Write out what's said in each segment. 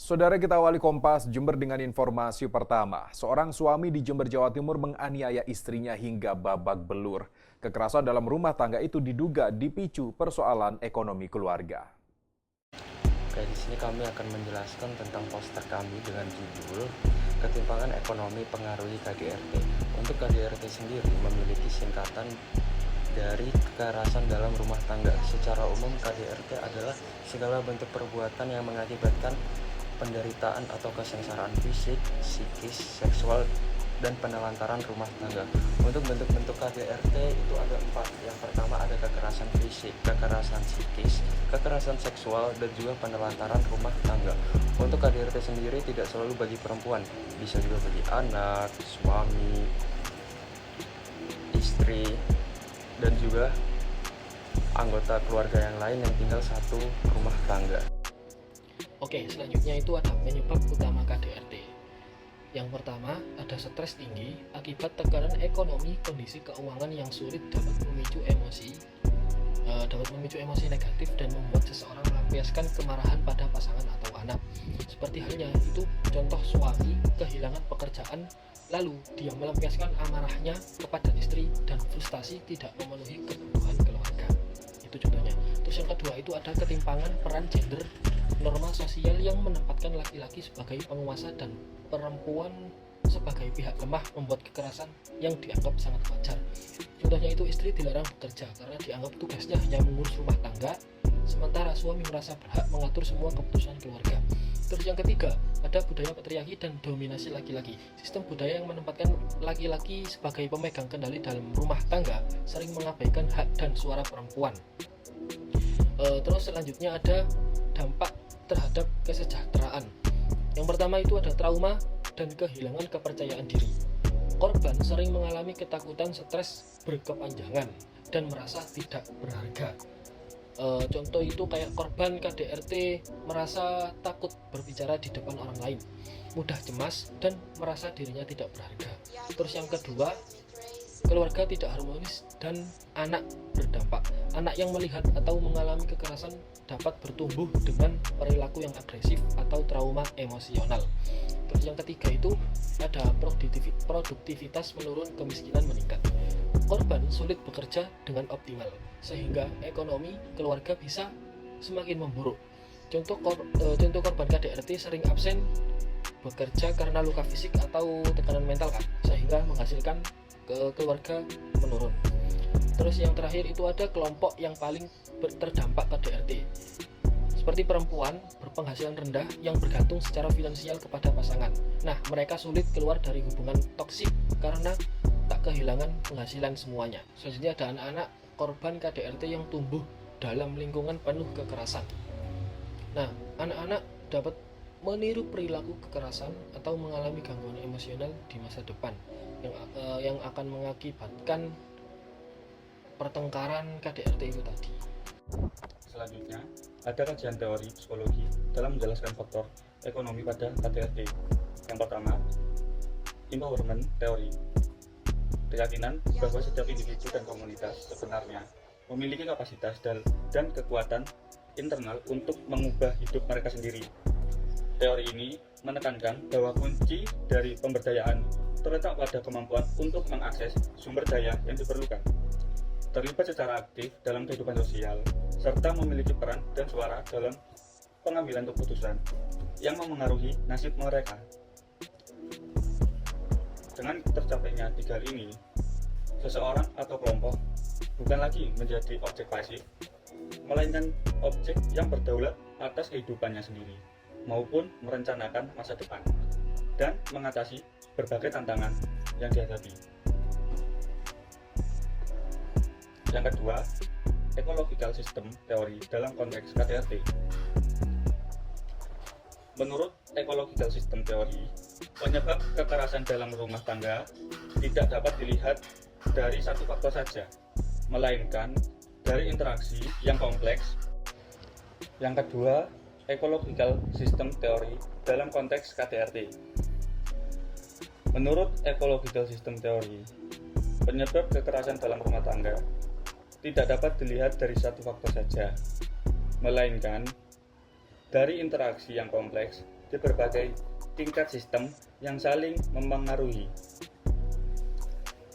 Saudara, kita awali Kompas Jember dengan informasi pertama. Seorang suami di Jember, Jawa Timur menganiaya istrinya hingga babak belur. Kekerasan dalam rumah tangga itu diduga dipicu persoalan ekonomi keluarga. Oke, di sini kami akan menjelaskan tentang poster kami dengan judul Ketimpangan Ekonomi Pengaruhi KDRT. Untuk KDRT sendiri memiliki singkatan dari kekerasan dalam rumah tangga. Secara umum, KDRT adalah segala bentuk perbuatan yang mengakibatkan penderitaan atau kesengsaraan fisik, psikis, seksual, dan penelantaran rumah tangga. Untuk bentuk-bentuk KDRT itu ada 4. Yang pertama ada kekerasan fisik, kekerasan psikis, kekerasan seksual, dan juga penelantaran rumah tangga. Untuk KDRT sendiri tidak selalu bagi perempuan, bisa juga bagi anak, suami, istri, dan juga anggota keluarga yang lain yang tinggal satu rumah tangga. Oke, selanjutnya itu ada penyebab utama KDRT. Yang pertama, ada stres tinggi akibat tekanan ekonomi, kondisi keuangan yang sulit dapat memicu emosi negatif dan membuat seseorang melampiaskan kemarahan pada pasangan atau anak. Seperti halnya itu contoh suami kehilangan pekerjaan, lalu dia melampiaskan amarahnya kepada istri dan frustasi tidak memenuhi kebutuhan keluarga. Itu contohnya. Terus yang kedua itu ada ketimpangan peran gender. Norma sosial yang menempatkan laki-laki sebagai penguasa dan perempuan sebagai pihak lemah membuat kekerasan yang dianggap sangat wajar. Contohnya itu istri dilarang bekerja karena dianggap tugasnya hanya mengurus rumah tangga, sementara suami merasa berhak mengatur semua keputusan keluarga. Terus yang ketiga, ada budaya patriarki dan dominasi laki-laki. Sistem budaya yang menempatkan laki-laki sebagai pemegang kendali dalam rumah tangga sering mengabaikan hak dan suara perempuan. Terus selanjutnya ada dampak terhadap kesejahteraan. Yang pertama itu ada trauma dan kehilangan kepercayaan diri. Korban sering mengalami ketakutan, stres berkepanjangan, dan merasa tidak berharga. Contoh itu kayak korban KDRT merasa takut berbicara di depan orang lain, mudah cemas, dan merasa dirinya tidak berharga. Terus yang kedua, keluarga tidak harmonis dan anak berdampak. Anak yang melihat atau mengalami kekerasan dapat bertumbuh dengan perilaku yang agresif atau trauma emosional. Terus yang ketiga itu ada produktivitas menurun, kemiskinan meningkat. Korban sulit bekerja dengan optimal sehingga ekonomi keluarga bisa semakin memburuk. Contoh korban KDRT sering absen bekerja karena luka fisik atau tekanan mental sehingga menghasilkan ke keluarga menurun. Terus yang terakhir itu ada kelompok yang paling terdampak KDRT, seperti perempuan berpenghasilan rendah yang bergantung secara finansial kepada pasangan. Nah, mereka sulit keluar dari hubungan toksik karena tak kehilangan penghasilan semuanya. Selanjutnya ada anak-anak korban KDRT yang tumbuh dalam lingkungan penuh kekerasan. Nah, anak-anak dapat meniru perilaku kekerasan atau mengalami gangguan emosional di masa depan yang akan mengakibatkan pertengkaran KDRT itu tadi. Selanjutnya, ada kajian teori psikologi dalam menjelaskan faktor ekonomi pada KDRT. Yang pertama, empowerment teori. Keyakinan bahwa setiap individu dan komunitas sebenarnya memiliki kapasitas dan kekuatan internal untuk mengubah hidup mereka sendiri. Teori ini menekankan bahwa kunci dari pemberdayaan terletak pada kemampuan untuk mengakses sumber daya yang diperlukan, terlibat secara aktif dalam kehidupan sosial, serta memiliki peran dan suara dalam pengambilan keputusan yang memengaruhi nasib mereka. Dengan tercapainya 3 hal ini, seseorang atau kelompok bukan lagi menjadi objek pasif, melainkan objek yang berdaulat atas kehidupannya sendiri, maupun merencanakan masa depan dan mengatasi berbagai tantangan yang dihadapi. Yang kedua, ecological system teori dalam konteks KDRT. Menurut ecological system teori, penyebab kekerasan dalam rumah tangga tidak dapat dilihat dari satu faktor saja, melainkan dari interaksi yang kompleks. Yang kedua, ecological system teori dalam konteks KDRT. Menurut ecological system teori, penyebab kekerasan dalam rumah tangga tidak dapat dilihat dari satu faktor saja, melainkan dari interaksi yang kompleks di berbagai tingkat sistem yang saling mempengaruhi.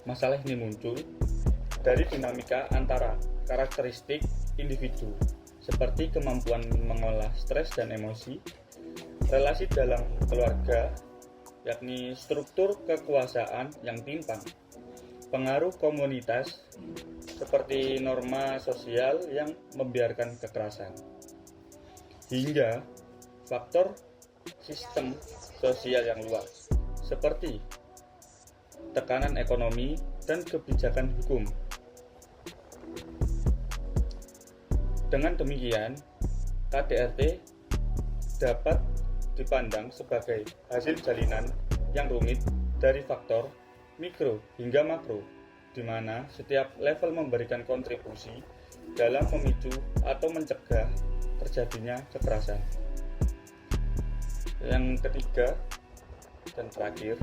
Masalah ini muncul dari dinamika antara karakteristik individu, seperti kemampuan mengolah stres dan emosi, relasi dalam keluarga, yakni struktur kekuasaan yang timpang, pengaruh komunitas, seperti norma sosial yang membiarkan kekerasan, hingga faktor sistem sosial yang luas, seperti tekanan ekonomi dan kebijakan hukum. Dengan demikian, KDRT dapat dipandang sebagai hasil jalinan yang rumit dari faktor mikro hingga makro, di mana setiap level memberikan kontribusi dalam memicu atau mencegah terjadinya kekerasan. Yang ketiga dan terakhir,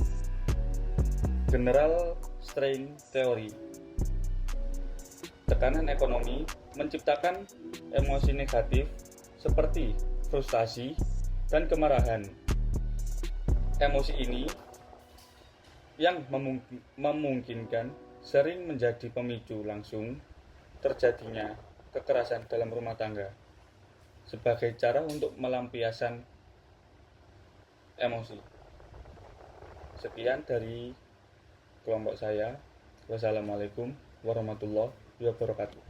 General Strain Theory. Tekanan ekonomi menciptakan emosi negatif seperti frustasi dan kemarahan. Emosi ini yang memungkinkan sering menjadi pemicu langsung terjadinya kekerasan dalam rumah tangga sebagai cara untuk melampiaskan emosi. Sekian dari kelompok saya. Wassalamualaikum warahmatullahi wabarakatuh.